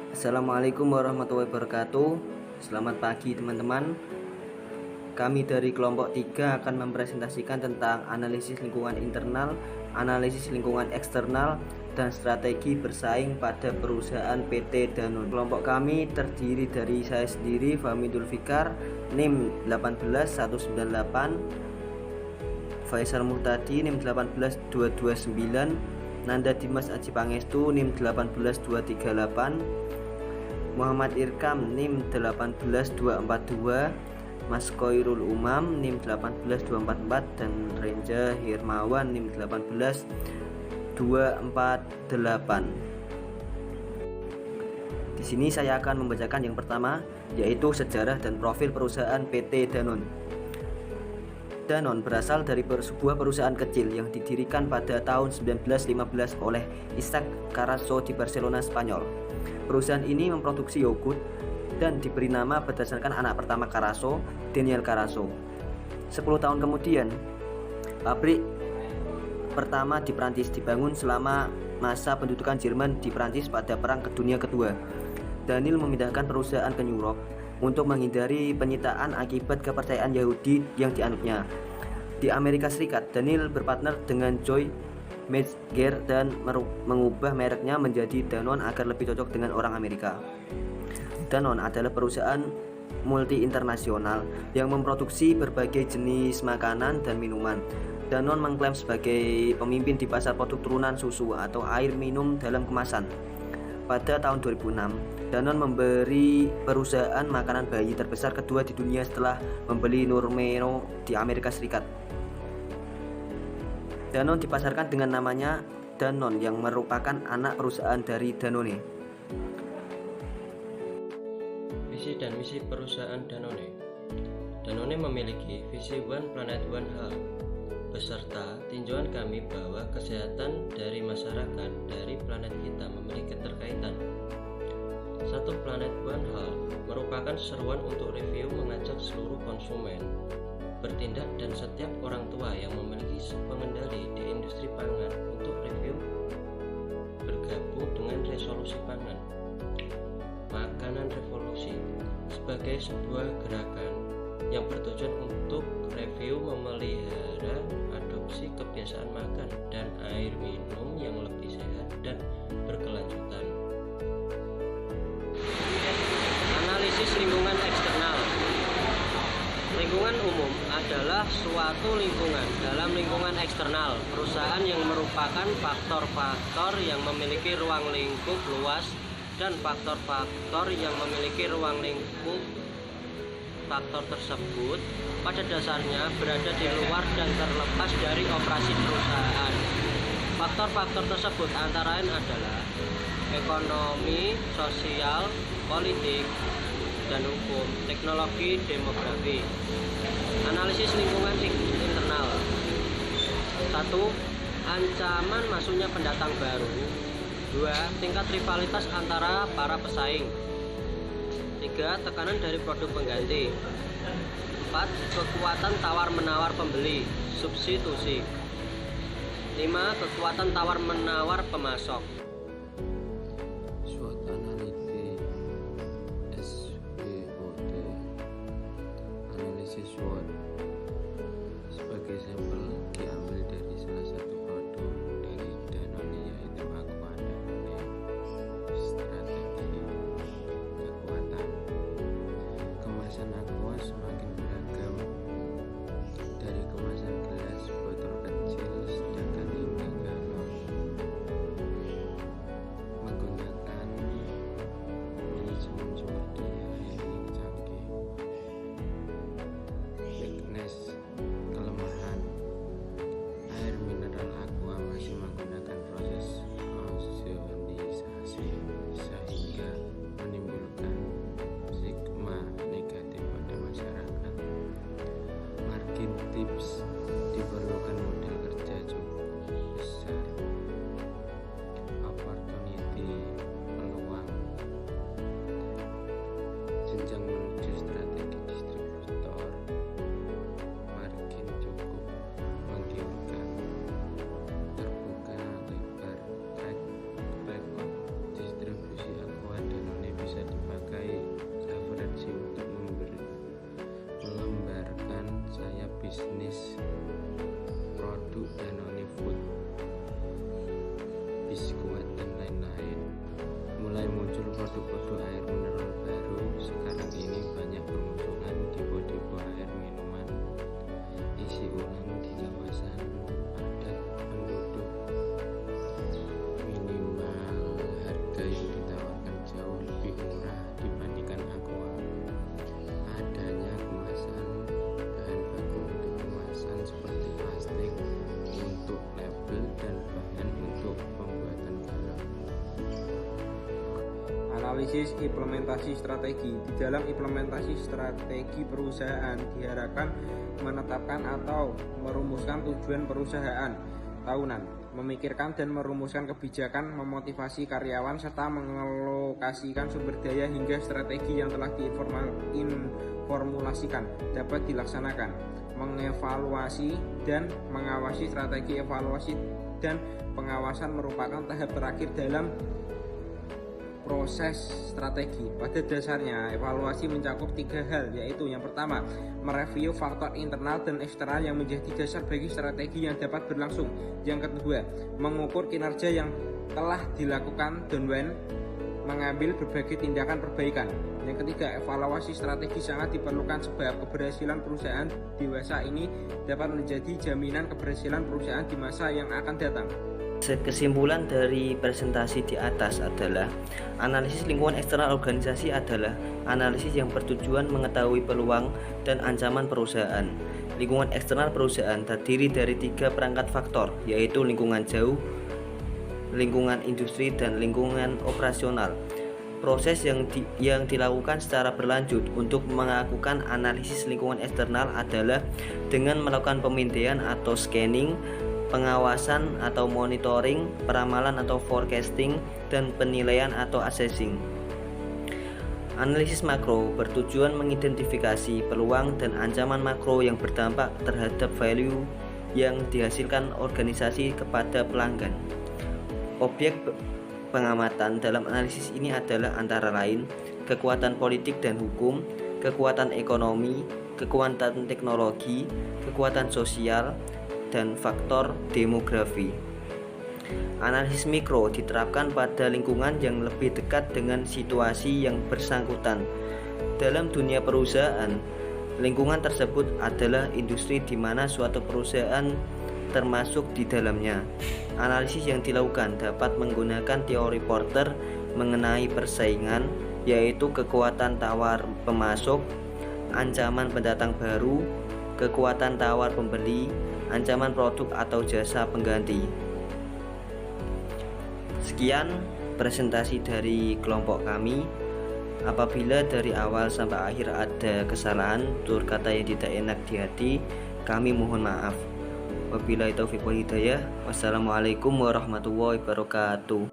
Assalamualaikum warahmatullahi wabarakatuh. Selamat pagi teman-teman. Kami dari kelompok 3 akan mempresentasikan tentang analisis lingkungan internal, analisis lingkungan eksternal, dan strategi bersaing pada perusahaan PT Danone. Kelompok kami terdiri dari saya sendiri, Fahmi Dzulfikar, NIM 18198, Faisal Murtadi, NIM 18229, Nanda Dimas Aji Pangestu, NIM 18238, Muhammad Irkam, NIM 18242, Mas Koirul Umam, NIM 18244, dan Renja Hirmawan, NIM 18248. Di sini saya akan membacakan yang pertama, yaitu sejarah dan profil perusahaan PT Danone. Danone berasal dari sebuah perusahaan kecil yang didirikan pada tahun 1915 oleh Isaac Carasso di Barcelona, Spanyol. Perusahaan ini memproduksi yogurt dan diberi nama berdasarkan anak pertama Carasso, Daniel Carasso. 10 tahun kemudian, pabrik pertama di Prancis dibangun selama masa pendudukan Jerman di Prancis pada Perang Dunia Kedua. Daniel memindahkan perusahaan ke New York untuk menghindari penyitaan akibat kepercayaan Yahudi yang dianutnya. Di Amerika Serikat, Daniel berpartner dengan Joy Metzger dan mengubah mereknya menjadi Danone agar lebih cocok dengan orang Amerika. Danone adalah perusahaan multi internasional yang memproduksi berbagai jenis makanan dan minuman. Danone mengklaim sebagai pemimpin di pasar produk turunan susu atau air minum dalam kemasan. Pada tahun 2006, Danone memberi perusahaan makanan bayi terbesar kedua di dunia setelah membeli Nurmero di Amerika Serikat. Danone dipasarkan dengan namanya Danone yang merupakan anak perusahaan dari Danone. Visi dan misi perusahaan Danone. Danone memiliki visi One Planet One Health beserta tinjauan kami bahwa kesehatan dari masyarakat dari planet kita memiliki keterkaitan. Satu Planet One Health merupakan seruan untuk review mengajak seluruh konsumen bertindak dan setiap orang tua yang memiliki pengendali di industri pangan untuk review bergabung dengan resolusi pangan makanan revolusi sebagai sebuah gerakan yang bertujuan untuk review memelihara adopsi kebiasaan makan dan air minum yang lebih sehat dan berkelanjutan. Analisis lingkungan eksternal. Lingkungan umum adalah suatu lingkungan dalam lingkungan eksternal perusahaan yang merupakan faktor-faktor yang memiliki ruang lingkup luas dan faktor-faktor yang memiliki ruang lingkup. Faktor tersebut pada dasarnya berada di luar dan terlepas dari operasi perusahaan. Faktor-faktor tersebut antara lain adalah ekonomi, sosial, politik, dan hukum, teknologi, demografi. Analisis lingkungan internal. 1. Ancaman masuknya pendatang baru. 2. Tingkat rivalitas antara para pesaing. 3. Tekanan dari produk pengganti. 4. Kekuatan tawar-menawar pembeli, substitusi. 5. Kekuatan tawar-menawar pemasok. SWOT analysis SWOT. Analisis SWOT sebagai sampel diambil dari salah satu produk dari Danone yaitu Aqua Danone. Strategi kekuatan kemasan Aqua semakin beragam dari kemasan gelas, botol kecil, sedangkan hingga galon, menggunakan manajemen sumber daya air yang canggih. Weakness, kelemahan air mineral Aqua masih menggunakan proses ozonisasi sehingga menimbulkan stigma negatif pada masyarakat. Margin tips, diperlukan modal kerja cukup besar. Opportunity, peluang, jenjang menuju strategi distributor. Margin cukup menggiurkan, terbuka lebar, track record distribusi Aqua Danone Analisis implementasi strategi. Di dalam implementasi strategi perusahaan diharapkan menetapkan atau merumuskan tujuan perusahaan tahunan, memikirkan dan merumuskan kebijakan, memotivasi karyawan, serta mengalokasikan sumber daya hingga strategi yang telah diformulasikan dapat dilaksanakan, mengevaluasi dan mengawasi. Strategi evaluasi dan pengawasan merupakan tahap terakhir dalam proses strategi. Pada dasarnya, evaluasi mencakup 3 hal, yaitu yang pertama, mereview faktor internal dan eksternal yang menjadi dasar bagi strategi yang dapat berlangsung. Yang kedua, mengukur kinerja yang telah dilakukan dan mengambil berbagai tindakan perbaikan. Yang ketiga, evaluasi strategi sangat diperlukan sebab keberhasilan perusahaan dewasa ini dapat menjadi jaminan keberhasilan perusahaan di masa yang akan datang. Kesimpulan dari presentasi di atas adalah analisis lingkungan eksternal organisasi adalah analisis yang bertujuan mengetahui peluang dan ancaman perusahaan. Lingkungan eksternal perusahaan terdiri dari 3 perangkat faktor, yaitu lingkungan jauh, lingkungan industri, dan lingkungan operasional. Proses yang dilakukan secara berlanjut untuk melakukan analisis lingkungan eksternal adalah dengan melakukan pemindaian atau scanning, pengawasan atau monitoring, peramalan atau forecasting, dan penilaian atau assessing. Analisis makro bertujuan mengidentifikasi peluang dan ancaman makro yang berdampak terhadap value yang dihasilkan organisasi kepada pelanggan. Objek pengamatan dalam analisis ini adalah antara lain kekuatan politik dan hukum, kekuatan ekonomi, kekuatan teknologi, kekuatan sosial, dan faktor demografi. Analisis mikro diterapkan pada lingkungan yang lebih dekat dengan situasi yang bersangkutan. Dalam dunia perusahaan, lingkungan tersebut adalah industri di mana suatu perusahaan termasuk di dalamnya. Analisis yang dilakukan dapat menggunakan teori Porter mengenai persaingan, yaitu kekuatan tawar pemasok, ancaman pendatang baru, kekuatan tawar pembeli, ancaman produk atau jasa pengganti. Sekian presentasi dari kelompok kami. Apabila dari awal sampai akhir ada kesalahan, tutur kata yang tidak enak di hati, kami mohon maaf. Wabillahi taufiq wal hidayah. Wassalamualaikum warahmatullahi wabarakatuh.